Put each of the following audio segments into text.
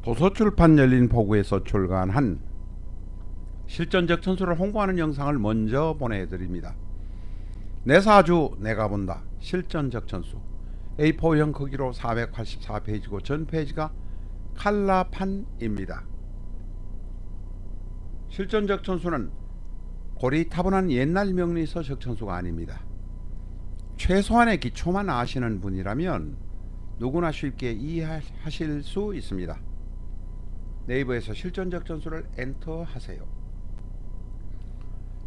도서출판 열린 포구에서 출간한 실전적 천수를 홍보하는 영상을 먼저 보내드립니다. 내 사주 내가 본다 실전적 천수 A4형 크기로 484페이지고 전 페이지가 칼라판입니다. 실전적 천수는 고리타분한 옛날 명리 서적 천수가 아닙니다. 최소한의 기초만 아시는 분이라면 누구나 쉽게 이해하실 수 있습니다. 네이버에서 실전적 천수를 엔터하세요.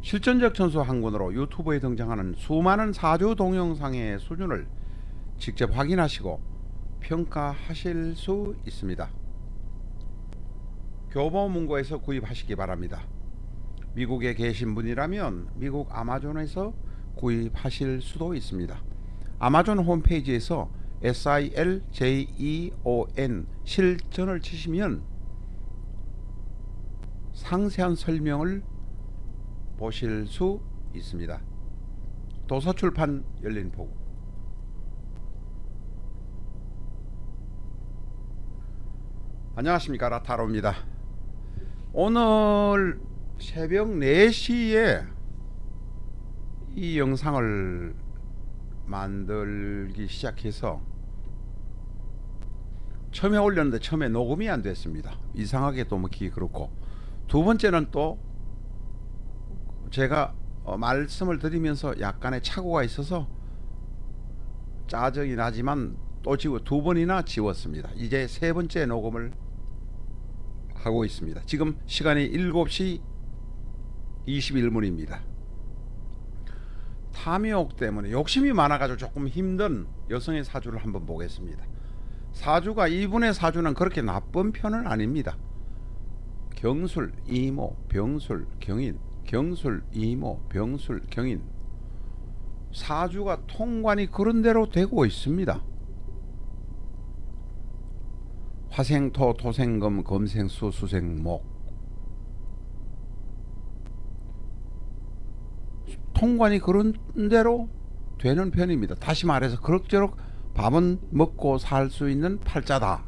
실전적 천수 한 권으로 유튜브에 등장하는 수많은 사주 동영상의 수준을 직접 확인하시고 평가하실 수 있습니다. 교보문고에서 구입하시기 바랍니다. 미국에 계신 분이라면 미국 아마존에서 구입하실 수도 있습니다. 아마존 홈페이지에서 SILJEON 실전을 치시면 상세한 설명을 보실 수 있습니다. 도서출판 열린 포구. 안녕하십니까, 라타로입니다. 오늘 새벽 4시에 이 영상을 만들기 시작해서 처음에 올렸는데 처음에 녹음이 안 됐습니다. 이상하게 또 먹기 그렇고, 두 번째는 또 제가 말씀을 드리면서 약간의 착오가 있어서 짜증이 나지만 또 두 번이나 지웠습니다. 이제 세 번째 녹음을 하고 있습니다. 지금 시간이 7시 21분입니다. 탐욕 때문에 욕심이 많아가지고 조금 힘든 여성의 사주를 한번 보겠습니다. 사주가 이분의 사주는 그렇게 나쁜 편은 아닙니다. 경술, 이모, 병술, 경인, 경술, 이모, 병술, 경인. 사주가 통관이 그런대로 되고 있습니다. 화생토, 토생금, 금생수, 수생목. 통관이 그런대로 되는 편입니다. 다시 말해서 그럭저럭 밥은 먹고 살 수 있는 팔자다,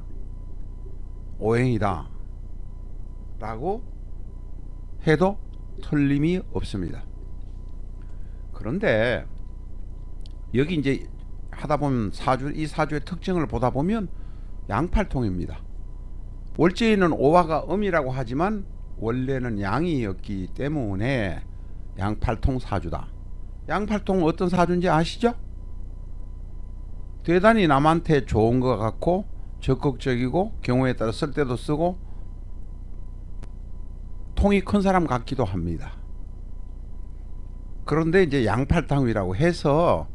오행이다 라고 해도 틀림이 없습니다. 그런데 여기 이제 하다 보면 이 사주의 특징을 보다 보면 양팔통입니다. 월제에는 오화가 음이라고 하지만 원래는 양이었기 때문에 양팔통 사주다. 양팔통 어떤 사주인지 아시죠? 대단히 남한테 좋은 것 같고 적극적이고 경우에 따라 쓸 때도 쓰고 통이 큰 사람 같기도 합니다. 그런데 이제 양팔통이라고 해서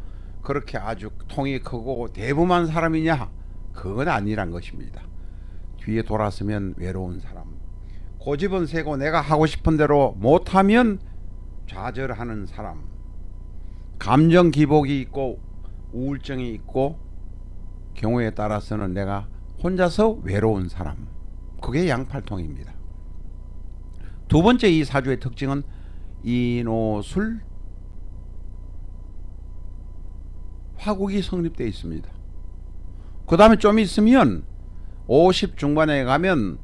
그렇게 아주 통이 크고 대범한 사람이냐? 그건 아니란 것입니다. 뒤에 돌아서면 외로운 사람, 고집은 세고 내가 하고 싶은 대로 못하면 좌절하는 사람, 감정 기복이 있고 우울증이 있고 경우에 따라서는 내가 혼자서 외로운 사람, 그게 양팔통입니다. 두 번째 이 사주의 특징은 인오술 화국이 성립되어 있습니다. 그 다음에 좀 있으면 50 중반에 가면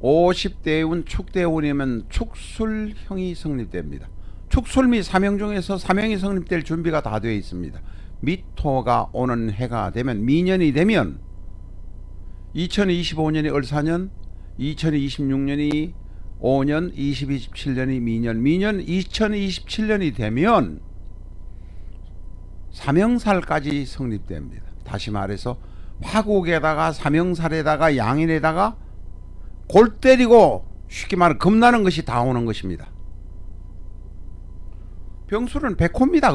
50대운 축대운이면 축술형이 성립됩니다. 축술 및 사명 중에서 사명이 성립될 준비가 다 되어 있습니다. 미토가 오는 해가 되면 미년이 되면 2025년이 을사년, 2026년이 5년, 2027년이 미년, 미년 2027년이 되면 사명살까지 성립됩니다. 다시 말해서 화국에다가 사명살에다가 양인에다가 골 때리고 쉽게 말하면 겁나는 것이 다 오는 것입니다. 병술은 백호입니다.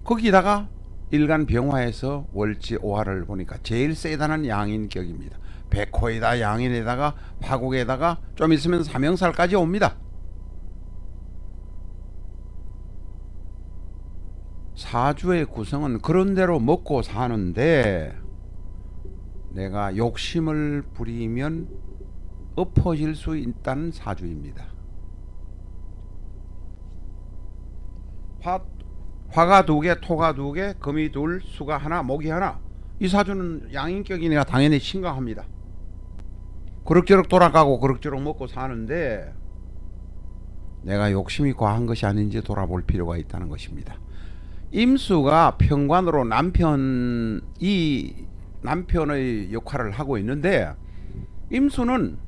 거기다가 일간 병화에서 월지 오화를 보니까 제일 세다는 양인격입니다. 백호에다 양인에다가 화국에다가 좀 있으면 사명살까지 옵니다. 사주의 구성은 그런대로 먹고 사는데 내가 욕심을 부리면 엎어질 수 있다는 사주입니다. 화가 2개, 토가 2개, 금이 2, 수가 1, 목이 1. 이 사주는 양인격이니까 당연히 심각합니다. 그럭저럭 돌아가고 그럭저럭 먹고 사는데 내가 욕심이 과한 것이 아닌지 돌아볼 필요가 있다는 것입니다. 임수가 편관으로 남편의 역할을 하고 있는데, 임수는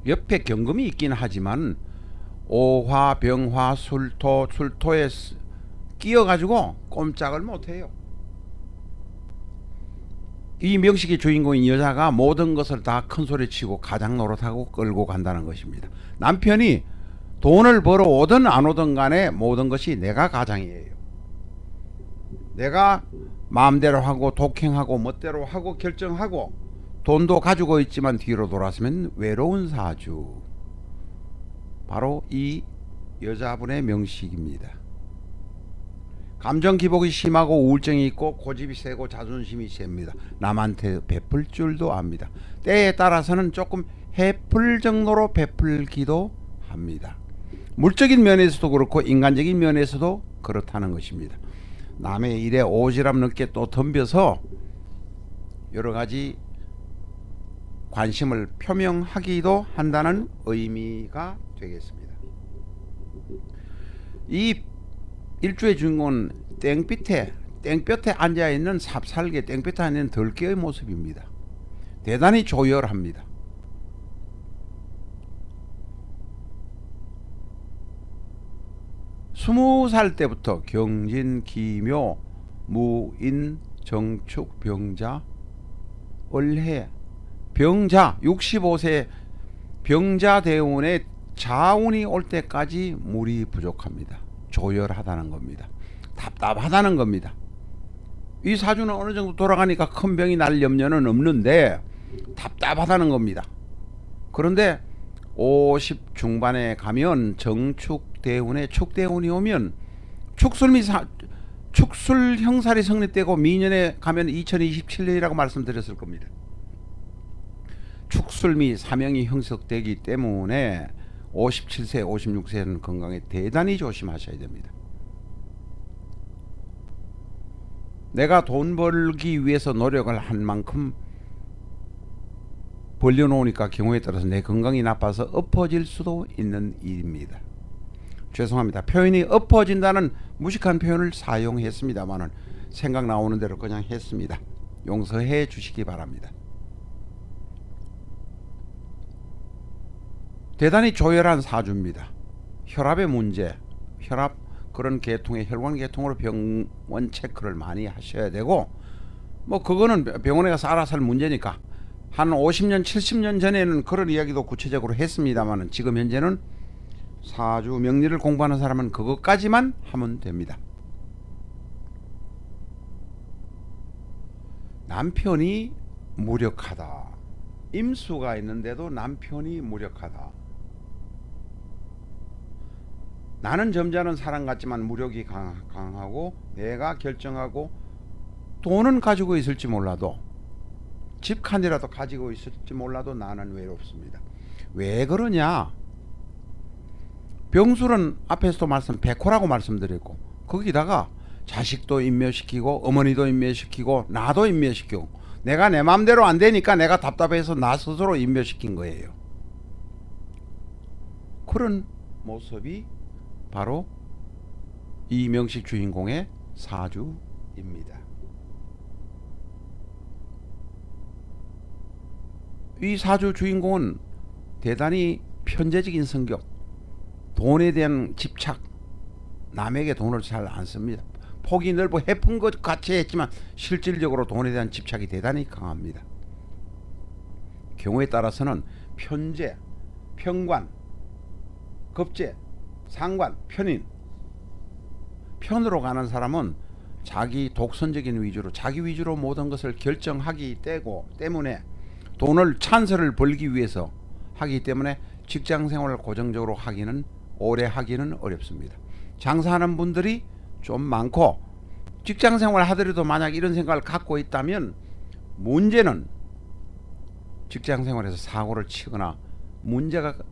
옆에 경금이 있긴 하지만 오화, 병화, 술토에 끼어가지고 꼼짝을 못해요. 이 명식의 주인공인 여자가 모든 것을 다 큰소리치고 가장 노릇하고 끌고 간다는 것입니다. 남편이 돈을 벌어 오든 안 오든 간에 모든 것이 내가 가장이에요. 내가 마음대로 하고 독행하고 멋대로 하고 결정하고 돈도 가지고 있지만 뒤로 돌아서면 외로운 사주. 바로 이 여자분의 명식입니다. 감정 기복이 심하고 우울증이 있고 고집이 세고 자존심이 셉니다. 남한테 베풀 줄도 압니다. 때에 따라서는 조금 해플 정도로 베풀기도 합니다. 물적인 면에서도 그렇고 인간적인 면에서도 그렇다는 것입니다. 남의 일에 오지랖 넓게 또 덤벼서 여러가지 관심을 표명하기도 한다는 의미가 되겠습니다. 이 일주의 주인공은 땡볕에 앉아있는 삽살개, 땡볕에 앉아있는 덜개의 모습입니다. 대단히 조열합니다. 스무 살 때부터 경진, 기묘, 무인, 정축, 병자, 을해, 병자, 65세 병자 대운에 자운이 올 때까지 물이 부족합니다. 조열하다는 겁니다. 답답하다는 겁니다. 이 사주는 어느 정도 돌아가니까 큰 병이 날 염려는 없는데 답답하다는 겁니다. 그런데 50 중반에 가면 정축대운에 축대운이 오면 축술 형살이 성립되고 미년에 가면 2027년이라고 말씀드렸을 겁니다. 축술미 사명이 형성되기 때문에 57세, 56세는 건강에 대단히 조심하셔야 됩니다. 내가 돈 벌기 위해서 노력을 한 만큼 벌려놓으니까 경우에 따라서 내 건강이 나빠서 엎어질 수도 있는 일입니다. 죄송합니다. 표현이 엎어진다는 무식한 표현을 사용했습니다만은 생각 나오는 대로 그냥 했습니다. 용서해 주시기 바랍니다. 대단히 조열한 사주입니다. 혈압의 문제, 혈압 그런 계통의 혈관 계통으로 병원 체크를 많이 하셔야 되고, 뭐 그거는 병원에 가서 알아서 할 문제니까 한 50년 70년 전에는 그런 이야기도 구체적으로 했습니다만 지금 현재는 사주 명리를 공부하는 사람은 그것까지만 하면 됩니다. 남편이 무력하다. 임수가 있는데도 남편이 무력하다. 나는 점잖은 사람 같지만 무력이 강하고 내가 결정하고 돈은 가지고 있을지 몰라도 집 칸이라도 가지고 있을지 몰라도 나는 외롭습니다. 왜 그러냐? 병술은 앞에서도 백호라고 말씀드렸고 거기다가 자식도 인멸시키고 어머니도 인멸시키고 나도 인멸시키고 내가 내 마음대로 안 되니까 내가 답답해서 나 스스로 인멸시킨 거예요. 그런 모습이 바로 이 명식 주인공의 사주입니다. 이 사주 주인공은 대단히 편재적인 성격, 돈에 대한 집착, 남에게 돈을 잘 안 씁니다. 폭이 넓고 해픈 것 같이 했지만 실질적으로 돈에 대한 집착이 대단히 강합니다. 경우에 따라서는 편재, 편관, 급재, 상관, 편인, 편으로 가는 사람은 자기 독선적인 위주로 자기 위주로 모든 것을 결정하기 때문에 돈을 찬스를 벌기 위해서 하기 때문에 직장생활을 고정적으로 하기는 오래 하기는 어렵습니다. 장사하는 분들이 좀 많고 직장생활 하더라도 만약 이런 생각을 갖고 있다면 문제는 직장생활에서 사고를 치거나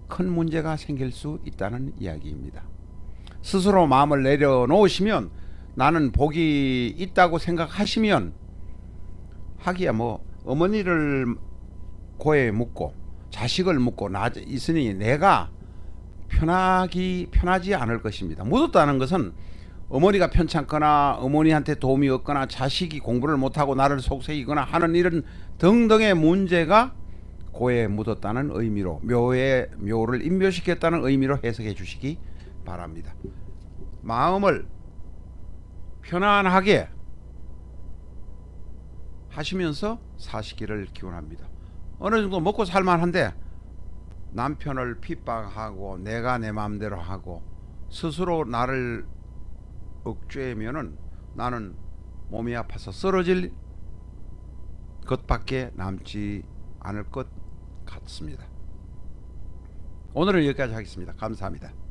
큰 문제가 생길 수 있다는 이야기입니다. 스스로 마음을 내려놓으시면, 나는 복이 있다고 생각하시면, 하기야 뭐 어머니를 고에 묻고 자식을 묻고 나 있으니 내가 편하지 않을 것입니다. 묻었다는 것은 어머니가 편찮거나 어머니한테 도움이 없거나 자식이 공부를 못하고 나를 속삭이거나 하는 이런 등등의 문제가 고에 묻었다는 의미로, 묘를 인묘시켰다는 의미로 해석해 주시기 바랍니다. 마음을 편안하게 하시면서 사시기를 기원합니다. 어느 정도 먹고 살만한데 남편을 핍박하고 내가 내 마음대로 하고 스스로 나를 억죄하면은 나는 몸이 아파서 쓰러질 것밖에 남지 않을 것 같습니다. 오늘은 여기까지 하겠습니다. 감사합니다.